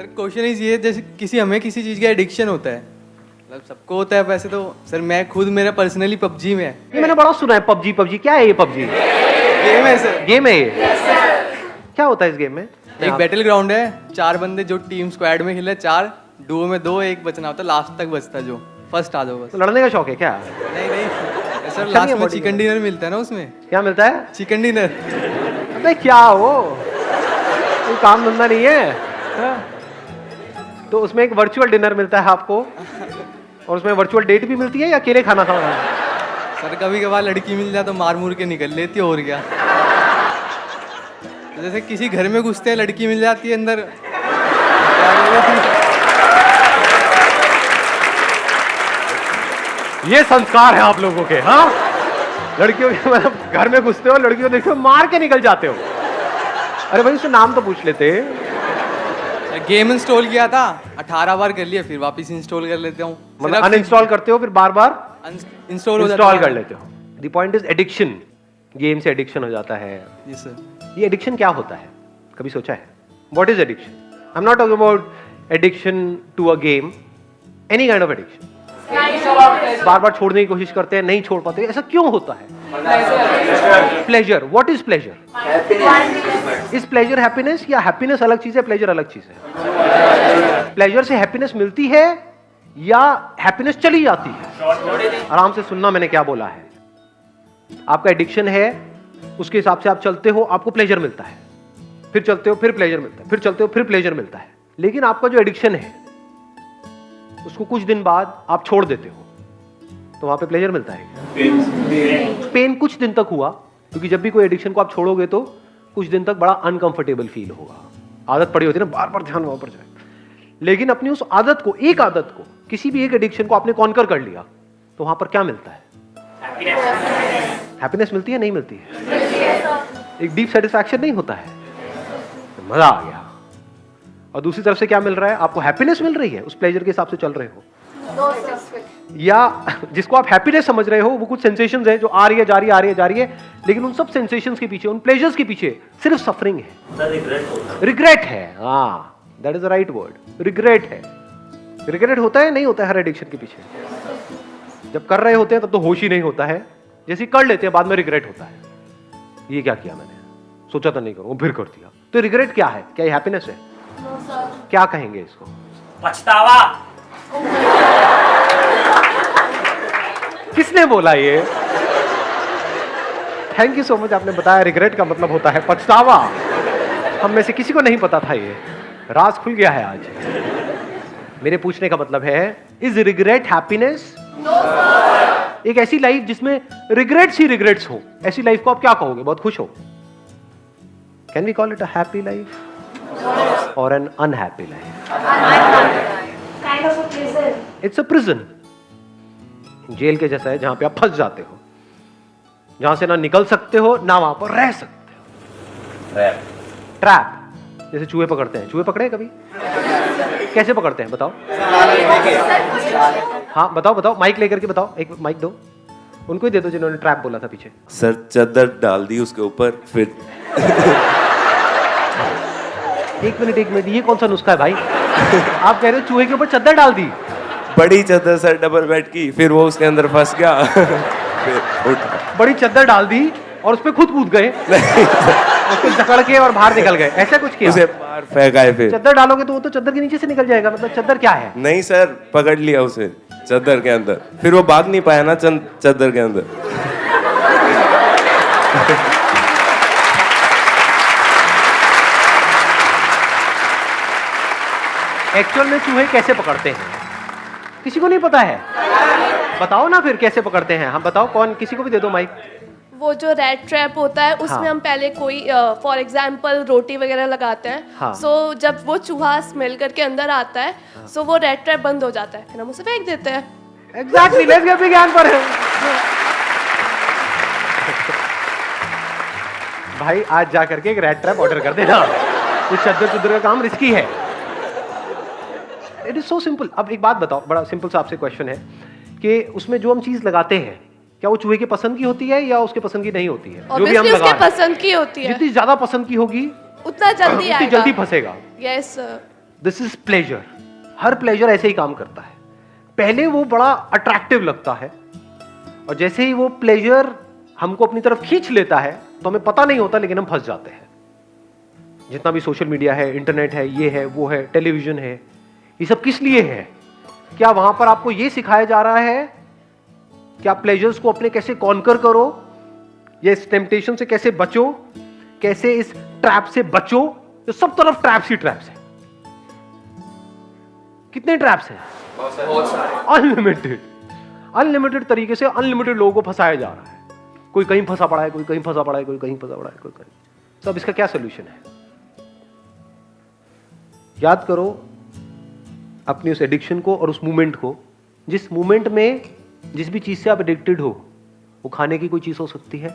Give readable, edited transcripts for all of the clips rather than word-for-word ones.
Sir question is ये, जैसे हमें किसी चीज़ का एडिक्शन होता है, मतलब सबको होता है वैसे तो। सर मैं खुद, मेरा पर्सनली पबजी में है। ये मैंने बड़ा सुना है पबजी। पबजी क्या है ये? पबजी गेम है सर। गेम है ये? क्या होता है इस गेम में? एक बैटल ग्राउंड है, 4 बंदे जो टीम स्क्वाड में खेले, 4 डुओ में 2, एक बचना होता है, लास्ट तक बचता है, जो फर्स्ट आ जाओ बस। तो लड़ने का शौक है क्या? नहीं सर, अच्छा लास्ट नहीं है में body चिकन डिनर मिलता है ना उसमें। क्या मिलता है? Chicken dinner. अबे क्या वो कोई काम धंधा नहीं है? हाँ? तो उसमें एक वर्चुअल डिनर मिलता है आपको, और उसमें वर्चुअल डेट भी मिलती है या अकेले खाना खाना है? सर कभी कभार लड़की मिल जाए तो मार मुर के निकल लेती है, और क्या। तो जैसे किसी घर में घुसते हैं, लड़की मिल जाती है अंदर। ये संस्कार है आप लोगों के? हाँ, लड़कियों के मतलब घर में घुसते हो, लड़कियों को देखते हो, मार के निकल जाते हो। अरे भाई उससे नाम तो पूछ लेते। गेम इंस्टॉल किया था, 18 बार कर लिया, फिर वापस इंस्टॉल कर लेता हूँ। मतलब अनइंस्टॉल करते हो फिर बार बार इंस्टॉल हो जाता है। इंस्टॉल कर लेते हो। The point is addiction. Game से एडिक्शन हो जाता है। जी सर। ये एडिक्शन क्या होता है, कभी सोचा है? What is addiction? I am not talking about addiction to a game, any kind of addiction. बार बार छोड़ने की कोशिश करते हैं, नहीं छोड़ पाते, ऐसा क्यों होता है? Pleasure. What is pleasure? Is pleasure happiness, या हैप्पीनेस अलग चीज है, प्लेजर अलग चीज है? प्लेजर से हैप्पीनेस मिलती है या हैप्पीनेस चली जाती है? आराम से सुनना मैंने क्या बोला है। आपका एडिक्शन है, उसके हिसाब से आप चलते हो, आपको प्लेजर मिलता है, फिर चलते हो फिर प्लेजर मिलता है, फिर चलते हो फिर प्लेजर मिलता है। लेकिन आपका जो एडिक्शन है उसको कुछ दिन बाद आप छोड़ देते हो, तो वहां पे प्लेजर मिलता है। पेन कुछ दिन तक हुआ, क्योंकि जब भी कोई एडिक्शन को आप छोड़ोगे तो कुछ दिन तक बड़ा अनकंफर्टेबल फील होगा। आदत पड़ी होती है ना, बार बार ध्यान वहां पर जाए। लेकिन अपनी उस आदत को, एक आदत को, किसी भी एक एडिक्शन को आपने कॉन्कर कर लिया, तो वहां पर क्या मिलता है? हैप्पीनेस मिलती है, नहीं मिलती है? एक डीप सेटिस्फैक्शन नहीं होता है? मजा आ गया। और दूसरी तरफ से क्या मिल रहा है? आपको हैप्पीनेस मिल रही है, उस प्लेजर के हिसाब से चल रहे हो, या जिसको आप हैप्पीनेस समझ रहे हो वो कुछ सेंसेशंस है जो आ रही है जा रही है, आ रही है जा रही है, लेकिन उन सब सेंसेशंस के पीछे, उन प्लेजर्स के पीछे सिर्फ सफरिंग है, रिग्रेट है। हाँ, that is the right word, regret है। रिग्रेट होता है, नहीं होता है हर एडिक्शन के पीछे? जब कर रहे होते हैं तब तो होश ही नहीं होता है, जैसे कर लेते हैं बाद में रिग्रेट होता है, ये क्या किया मैंने, सोचा था नहीं करूंगा, फिर कर दिया। तो रिग्रेट क्या है? क्या ये हैप्पीनेस है? क्या कहेंगे इसको? पछतावा। किसने बोला ये? थैंक यू सो मच, आपने बताया रिग्रेट का मतलब होता है पछतावा। हम में से किसी को नहीं पता था, ये राज खुल गया है आज। मेरे पूछने का मतलब है, इज रिग्रेट हैप्पीनेस? एक ऐसी लाइफ जिसमें रिग्रेट्स ही रिग्रेट्स हो, ऐसी लाइफ को आप क्या कहोगे? बहुत खुश हो? Can we call it a happy life और an unhappy life? It's a prison. Jail के जैसा है, जहां पे आप फंस जाते हो, जहां से ना निकल सकते हो ना वहां पर रह सकते हो। ट्रैप। जैसे चूहे पकड़ते हैं, चूहे पकड़े कभी? कैसे पकड़ते हैं बताओ? हाँ बताओ बताओ, माइक लेकर के बताओ, एक माइक दो उनको ही दे दो जिन्होंने ट्रैप बोला था पीछे। सर चादर डाल दी उसके ऊपर, फिर एक मिनट, ये कौन सा नुस्खा है भाई? आप कह रहे हो चूहे के ऊपर चादर डाल दी? बड़ी चादर सर, डबल बेड की, फिर वो उसके अंदर फंस गया। फिर उठा। बड़ी चादर डाल दी और उस पे खुद कूद गए, उसको जकड़ के और बाहर निकल गए, ऐसा कुछ किया? उसे बाहर फेंकाए। फिर चादर डालोगे तो वो तो चादर के नीचे से निकल जाएगा, मतलब चादर क्या है? नहीं सर, पकड़ लिया उसे चादर के अंदर, फिर वो भाग नहीं पाया ना चादर के अंदर। एक्चुअल में चूहे कैसे पकड़ते हैं किसी को नहीं पता है? बताओ ना फिर कैसे पकड़ते हैं। हम बताओ, कौन, किसी को भी दे दो माइक। वो जो रेड ट्रैप होता है उसमें हाँ। हम पहले कोई फॉर एग्जांपल रोटी वगैरह लगाते हैं। हाँ। सो जब वो चूहा स्मेल करके अंदर आता है, सो वो रेड ट्रैप बंद हो जाता है, फिर हम उसे फेंक देते हैं। एग्जैक्टली, लेट्स गेट विज्ञान पर है। भाई आज जा करके एक रेड ट्रैप ऑर्डर कर देना, इस चद्दर का काम रिस्की है। It is so simple. अब एक बात बताओ, बड़ा सिंपल सा आपसे क्वेश्चन है कि उसमें जो हम चीज लगाते हैं, क्या वो चूहे के पसंद की होती है या उसके पसंद की नहीं होती है? जो भी हम Obviously लगा उसके पसंद की होती है। जितनी ज्यादा पसंद की होगी उतना जल्दी उतनी आएगा, जल्दी फंसेगा। यस। This is pleasure. हर प्लेजर ऐसे ही काम करता है, पहले वो बड़ा अट्रैक्टिव लगता है और जैसे ही वो प्लेजर हमको अपनी तरफ खींच लेता है तो हमें पता नहीं होता, लेकिन हम फंस जाते हैं। जितना भी सोशल मीडिया है, इंटरनेट है, ये है, वो है, टेलीविजन है, ये सब किस लिए है? क्या वहां पर आपको ये सिखाया जा रहा है कि आप प्लेजर्स को अपने कैसे कॉन्कर करो, या इस टेम्पटेशन से कैसे बचो, कैसे इस ट्रैप से बचो? तो सब तरफ ट्रैप्स ही ट्रैप्स है। कितने ट्रैप्स हैं? अनलिमिटेड। अनलिमिटेड तरीके से अनलिमिटेड लोगों को फंसाया जा रहा है। कोई कहीं फंसा पड़ा है, कोई कहीं फंसा पड़ा है, कोई कहीं फंसा पड़ा है, कोई कहीं। तो अब इसका क्या सोल्यूशन है? याद करो अपनी उस एडिक्शन को और उस मूवमेंट को। जिस मूवमेंट में जिस भी चीज से आप एडिक्टेड हो, वो खाने की कोई चीज हो सकती है,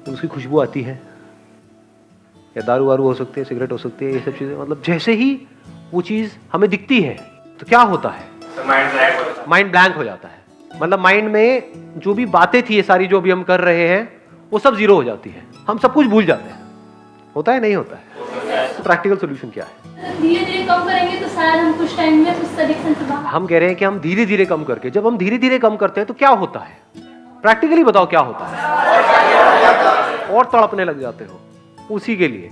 उसकी खुशबू आती है, या दारू वारू हो सकती है, सिगरेट हो सकती है, ये सब चीजें। मतलब जैसे ही वो चीज हमें दिखती है तो क्या होता है? माइंड ब्लैंक हो जाता है। मतलब माइंड में जो भी बातें थी, ये सारी जो भी हम कर रहे हैं, वो सब जीरो हो जाती है। हम सब कुछ भूल जाते हैं। होता है नहीं होता है? तो प्रैक्टिकल सोल्यूशन क्या है? धीरे धीरे कम करेंगे तो शायद हम कुछ टाइम में उस एडिक्शन से बाहर। हम कह रहे हैं कि हम धीरे धीरे कम करके, जब हम धीरे धीरे कम करते हैं तो क्या होता है? प्रैक्टिकली बताओ क्या होता है? और तड़पने लग जाते हो उसी के लिए।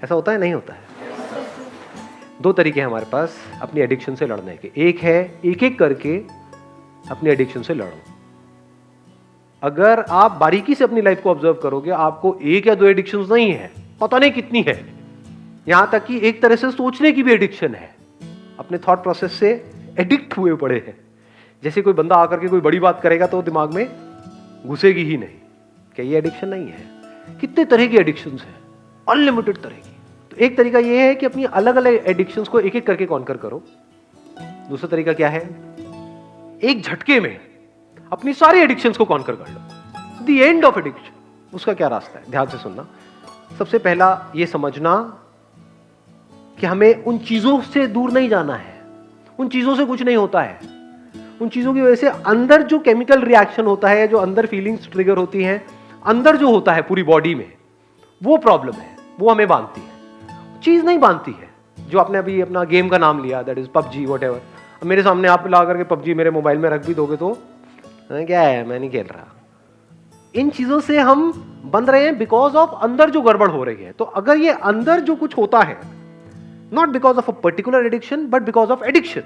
ऐसा होता है नहीं होता है? दो तरीके हैं हमारे पास अपनी एडिक्शन से लड़ने के। एक है एक एक करके अपनी एडिक्शन से लड़ो। अगर आप बारीकी से अपनी लाइफ को ऑब्जर्व करोगे, आपको एक या दो एडिक्शंस नहीं है, पता नहीं कितनी है। यहां तक कि एक तरह से सोचने की भी एडिक्शन है। अपने थॉट प्रोसेस से एडिक्ट हुए पड़े हैं। जैसे कोई बंदा आकर के कोई बड़ी बात करेगा तो दिमाग में घुसेगी ही नहीं। क्या ये एडिक्शन नहीं है? कितने तरह की एडिक्शंस हैं, अनलिमिटेड तरह की। तो एक तरीका ये है कि अपनी अलग अलग एडिक्शंस को एक एक करके कॉन्कर करो। दूसरा तरीका क्या है? एक झटके में अपनी सारी एडिक्शंस को कॉन्कर कर लो। The end of addiction. उसका क्या रास्ता है? ध्यान से सुनना। सबसे पहला ये समझना कि हमें उन चीजों से दूर नहीं जाना है। उन चीजों से कुछ नहीं होता है। उन चीजों की वजह से अंदर जो केमिकल रिएक्शन होता है, जो अंदर फीलिंग्स ट्रिगर होती हैं, अंदर जो होता है पूरी बॉडी में, वो प्रॉब्लम है। वो हमें बांधती है, चीज नहीं बांधती है। जो आपने अभी अपना गेम का नाम लिया, दैट इज पबजी, व्हाटएवर। मेरे सामने आप ला करके पबजी मेरे मोबाइल में रख भी दोगे तो क्या है, मैं नहीं खेल रहा। इन चीजों से हम बंध रहे हैं बिकॉज ऑफ अंदर जो गड़बड़ हो रही है। तो अगर ये अंदर जो कुछ होता है, not because of a particular addiction but because of addiction,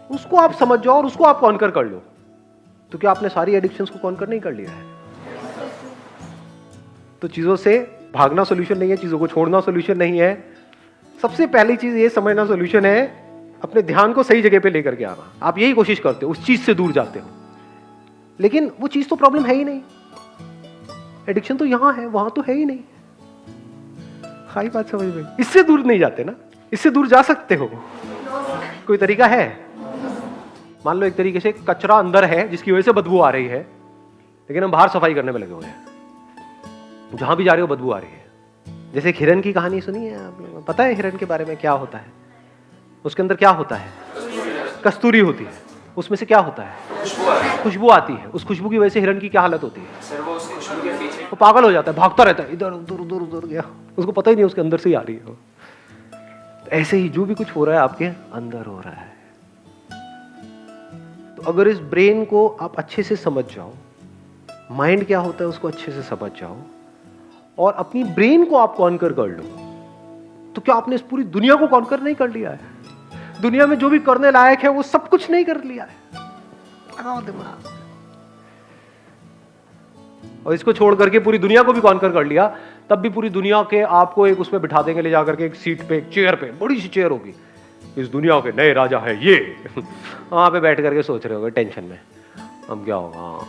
उसको आप समझ जाओ और उसको आप कॉन्कर कर लो। तो क्या आपने सारी एडिक्शंस को कॉन्कर नहीं कर लिया है? तो चीजों से भागना सॉल्यूशन नहीं है, चीजों को छोड़ना सॉल्यूशन नहीं है। सबसे पहली चीज ये समझना सॉल्यूशन है, अपने ध्यान को सही जगह पे लेकर के आना। आप यही कोशिश करते हो, उस चीज से दूर जाते हो, लेकिन वो चीज तो प्रॉब्लम है ही नहीं। एडिक्शन तो यहां है, वहां तो है ही नहीं। खाई बात समझ में? इससे दूर नहीं जाते ना, इससे दूर जा सकते हो। कोई तरीका है? मान लो एक तरीके से कचरा अंदर है जिसकी वजह से बदबू आ रही है, लेकिन हम बाहर सफाई करने में लगे हुए हैं। जहां भी जा रहे हो बदबू आ रही है। जैसे एक हिरन की कहानी सुनी है आपने? पता है हिरन के बारे में क्या होता है? उसके अंदर क्या होता है? कस्तूरी होती है। उसमें से क्या होता है? खुशबू आती है। उस खुशबू की वजह से हिरन की क्या हालत होती है? वो पागल हो जाता है, भागता रहता है, इधर उधर उधर उधर गया, उसको पता ही नहीं उसके अंदर से ही आ रही है वो। ऐसे ही जो भी कुछ हो रहा है आपके अंदर हो रहा है। तो अगर इस ब्रेन को आप अच्छे से समझ जाओ, माइंड क्या होता है उसको अच्छे से समझ जाओ, और अपनी ब्रेन को आप कॉन्कर कर लो, तो क्या आपने इस पूरी दुनिया को कॉन्कर नहीं कर लिया है? दुनिया में जो भी करने लायक है वो सब कुछ नहीं कर लिया है। लगाओ दिमाग। और इसको छोड़ करके पूरी दुनिया को भी कॉन्कर कर लिया, तब भी पूरी दुनिया के आपको एक उसमें बिठा देंगे, ले जाकर के एक सीट पे, एक चेयर पे, बड़ी सी चेयर होगी, इस दुनिया के नए राजा है ये। वहां पे बैठ करके सोच रहे होगे टेंशन में, अब क्या होगा,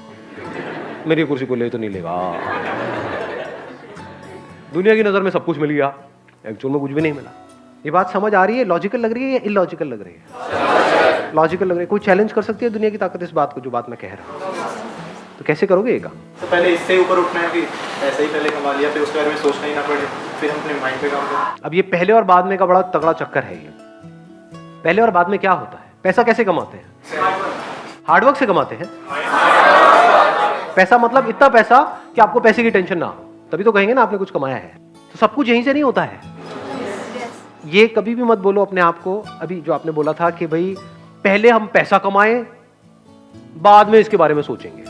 मेरी कुर्सी को ले तो नहीं लेगा। दुनिया की नजर में सब कुछ मिल गया, एक्चुअल में कुछ भी नहीं मिला। ये बात समझ आ रही है? लॉजिकल लग रही है या इलॉजिकल लग रही है? लॉजिकल लग रही है। कोई चैलेंज कर सकती है दुनिया की ताकत इस बात को, जो बात मैं कह रहा हूं? तो कैसे करोगे ये काम? तो पहले इससे ऊपर उठना है कि ऐसे ही पहले कमा लिया, फिर उसके बारे में सोचना ही ना पड़े, फिर हम अपने माइंड पे काम करें। अब ये पहले और बाद में का बड़ा तगड़ा चक्कर है। ये पहले और बाद में क्या होता है? पैसा कैसे कमाते हैं? हार्डवर्क से कमाते हैं। पैसा मतलब इतना पैसा कि आपको पैसे की टेंशन ना हो, तभी तो कहेंगे ना आपने कुछ कमाया है। तो सब कुछ यहीं से नहीं होता है। ये कभी भी मत बोलो अपने आप को, अभी जो आपने बोला था कि भाई पहले हम पैसा कमाएं, बाद में इसके बारे में सोचेंगे।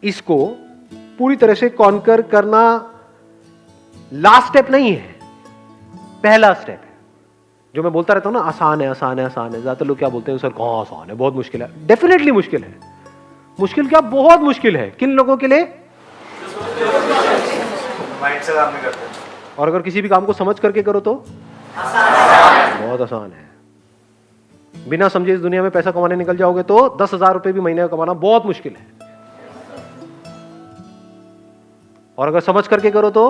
इसको पूरी तरह से कॉन्कर करना लास्ट स्टेप नहीं है, पहला स्टेप है। जो मैं बोलता रहता हूं ना, आसान है आसान है आसान है, ज्यादातर लोग क्या बोलते हैं, सर कहां आसान है, बहुत मुश्किल है। डेफिनेटली मुश्किल है। मुश्किल क्या, बहुत मुश्किल है। किन लोगों के लिए? माइंड से काम नहीं करते। और अगर किसी भी काम को समझ करके करो तो बहुत आसान है। बिना समझे इस दुनिया में पैसा कमाने निकल जाओगे तो 10,000 रुपए भी महीने का कमाना बहुत मुश्किल है। और अगर समझ करके करो तो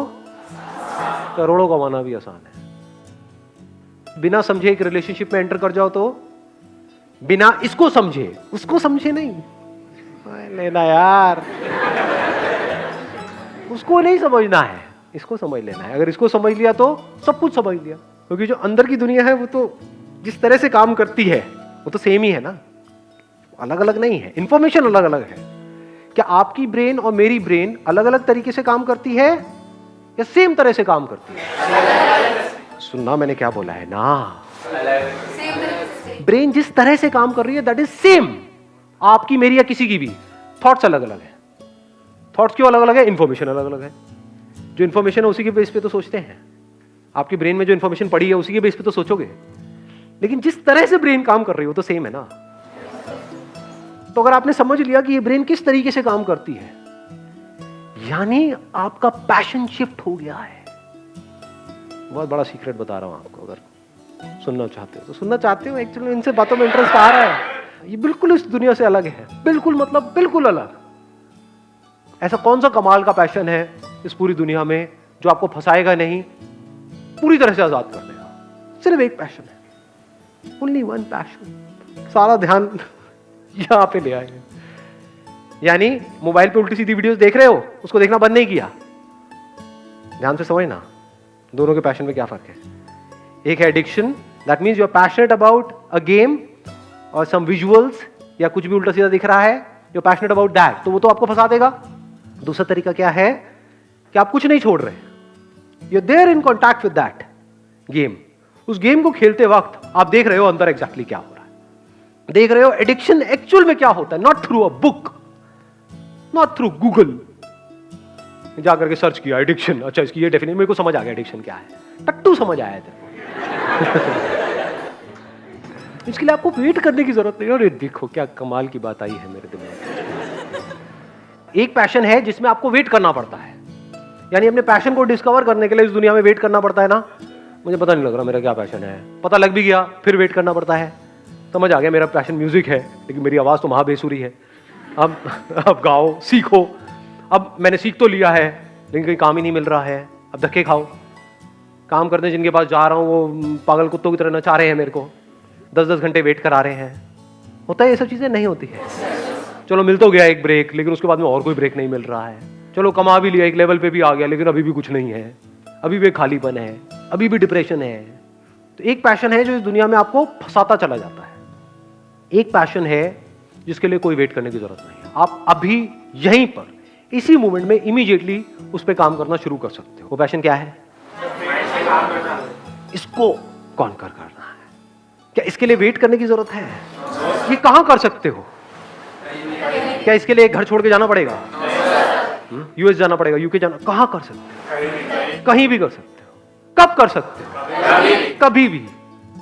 करोड़ों कमाना भी आसान है। बिना समझे एक रिलेशनशिप में एंटर कर जाओ तो, बिना इसको समझे, उसको समझे नहीं लेना यार, उसको नहीं समझना है, इसको समझ लेना है। अगर इसको समझ लिया तो सब कुछ समझ लिया, क्योंकि जो अंदर की दुनिया है वो तो जिस तरह से काम करती है वो तो सेम ही है ना, अलग अलग नहीं है। इंफॉर्मेशन अलग अलग है। क्या आपकी ब्रेन और मेरी ब्रेन अलग अलग तरीके से काम करती है या सेम तरह से काम करती है? सुनना मैंने क्या बोला है ना, ब्रेन जिस तरह से काम कर रही है दैट इज सेम, आपकी मेरी या किसी की भी। थॉट्स अलग अलग है। थॉट्स क्यों अलग अलग है? इंफॉर्मेशन अलग अलग है। जो इंफॉर्मेशन है उसी के बेस पे तो सोचते हैं। आपकी ब्रेन में जो इंफॉर्मेशन पड़ी है उसी के बेस पे तो सोचोगे, लेकिन जिस तरह से ब्रेन काम कर रही है वो तो सेम है ना। तो अगर आपने समझ लिया कि ये ब्रेन किस तरीके से काम करती है, यानी आपका पैशन शिफ्ट हो गया है। बहुत बड़ा सीक्रेट बता रहा हूं आपको, अगर सुनना चाहते हो तो सुनना चाहते हो। एक्चुअली इनसे बातों में इंटरेस्ट आ रहा है। ये बिल्कुल इस दुनिया से अलग है, बिल्कुल, मतलब बिल्कुल अलग। ऐसा कौन सा कमाल का पैशन है इस पूरी दुनिया में जो आपको फंसाएगा नहीं, पूरी तरह से आजाद कर देगा? सिर्फ एक पैशन है, ओनली वन पैशन। सारा ध्यान यहां पे ले आए। यानी मोबाइल पे उल्टी सीधी वीडियोस देख रहे हो, उसको देखना बंद नहीं किया। ध्यान से समझना दोनों के पैशन में क्या फर्क है। एक है addiction, that means you are passionate about a game और सम विजुअल्स, या कुछ भी उल्टा सीधा दिख रहा है, you are passionate about that, तो वो तो आपको फंसा देगा। दूसरा तरीका क्या है कि आप कुछ नहीं छोड़ रहे, you are there in contact with that game. उस गेम को खेलते वक्त आप देख रहे हो अंदर एग्जैक्टली क्या हो रहा है, देख रहे हो एडिक्शन एक्चुअल में क्या होता है। Not through a book, not through Google जाकर के सर्च किया एडिक्शन, अच्छा इसकी ये डेफिनेशन मेरे को समझ आ गया एडिक्शन क्या है, टट्टू समझ आया तेरे इसके लिए आपको वेट करने की जरूरत नहीं। अरे देखो क्या कमाल की बात आई है मेरे दिमाग में। एक पैशन है जिसमें आपको वेट करना पड़ता है, यानी अपने पैशन को डिस्कवर करने के लिए इस दुनिया में वेट करना पड़ता है ना। मुझे पता नहीं लग रहा मेरा क्या पैशन है, पता लग भी गया फिर वेट करना पड़ता है। समझ आ गया मेरा पैशन म्यूजिक है, लेकिन मेरी आवाज तो महाबेसुरी है। अब गाओ, सीखो। अब मैंने सीख तो लिया है लेकिन कहीं काम ही नहीं मिल रहा है, अब धक्के खाओ। काम करने जिनके पास जा रहा हूँ वो पागल कुत्तों की तरह नचा रहे हैं मेरे को, 10-10 घंटे वेट करा रहे हैं। होता है ये सब चीजें? नहीं होती है। चलो मिल तो गया एक ब्रेक, लेकिन उसके बाद में और कोई ब्रेक नहीं मिल रहा है। चलो कमा भी लिया, एक लेवल पे भी आ गया, लेकिन अभी भी कुछ नहीं है, अभी भी खालीपन है, अभी भी डिप्रेशन है। तो एक पैशन है जो इस दुनिया में आपको फंसाता चला जाता है। एक पैशन है जिसके लिए कोई वेट करने की जरूरत नहीं है। आप अभी यहीं पर इसी मोमेंट में इमीडिएटली उस पर काम करना शुरू कर सकते हो। वो पैशन क्या है? इसको कॉन्कर करना है। क्या इसके लिए वेट करने की जरूरत है? ये कहां कर सकते हो? क्या इसके लिए एक घर छोड़ के जाना पड़ेगा? यूएस जाना पड़ेगा, यूके जाना? कहां कर सकते हो? कहीं भी कर सकते हो। कब कर सकते हो? कभी भी,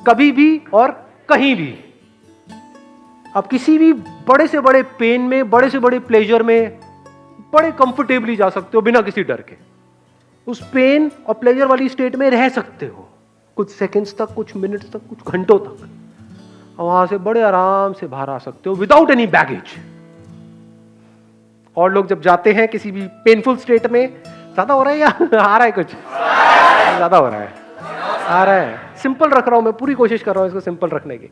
कभी भी और कहीं भी। आप किसी भी बड़े से बड़े पेन में, बड़े से बड़े प्लेजर में बड़े कंफर्टेबली जा सकते हो बिना किसी डर के। उस पेन और प्लेजर वाली स्टेट में रह सकते हो कुछ सेकंड्स तक, कुछ मिनट्स तक, कुछ घंटों तक, और वहां से बड़े आराम से बाहर आ सकते हो विदाउट एनी बैगेज। और लोग जब जाते हैं किसी भी पेनफुल स्टेट में, ज्यादा हो रहा है या आ रहा है? कुछ ज्यादा हो रहा है, आ रहा है। सिंपल रख रहा हूं मैं, पूरी कोशिश कर रहा हूं इसको सिंपल रखने की।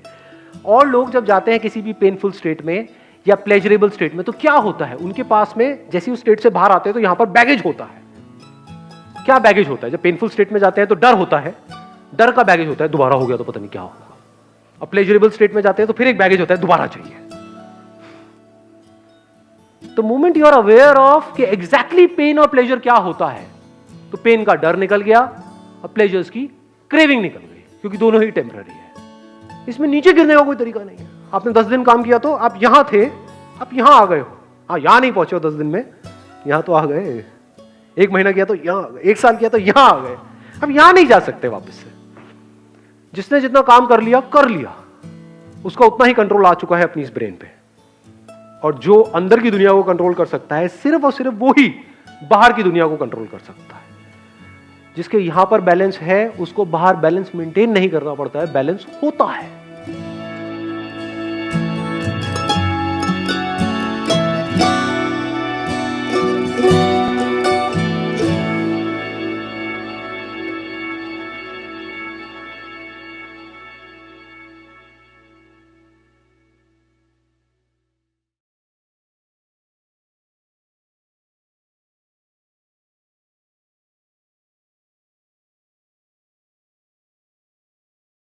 और लोग जब जाते हैं किसी भी पेनफुल स्टेट में या प्लेजरेबल स्टेट में, तो क्या होता है उनके पास में? जैसे उस स्टेट से बाहर आते हैं तो यहां पर बैगेज होता है। क्या बैगेज होता है? जब पेनफुल स्टेट में जाते हैं तो डर होता है, डर का बैगेज होता है, दोबारा हो गया तो पता नहीं क्या होगा। अब प्लेजरेबल स्टेट में जाते हैं तो फिर एक बैगेज होता है, दोबारा चाहिए। तो moment you are aware of कि एग्जैक्टली पेन और प्लेजर क्या होता है, तो पेन का डर निकल गया और प्लेजर्स की क्रेविंग निकल गई, क्योंकि दोनों ही टेम्पररी है। इसमें नीचे गिरने का कोई तरीका नहीं है। आपने 10 दिन काम किया तो आप यहां थे, आप यहां आ गए हो। हाँ, यहां नहीं पहुंचे हो 10 दिन में, यहां तो आ गए। 1 महीना किया तो यहां आ गए, 1 साल किया तो यहां आ गए। अब यहां नहीं जा सकते वापस से। जिसने जितना काम कर लिया, उसका उतना ही कंट्रोल आ चुका है अपनी इस ब्रेन पे। और जो अंदर की दुनिया को कंट्रोल कर सकता है, सिर्फ और सिर्फ वो ही बाहर की दुनिया को कंट्रोल कर सकता है। जिसके यहां पर बैलेंस है, उसको बाहर बैलेंस मेंटेन नहीं करना पड़ता है, बैलेंस होता है।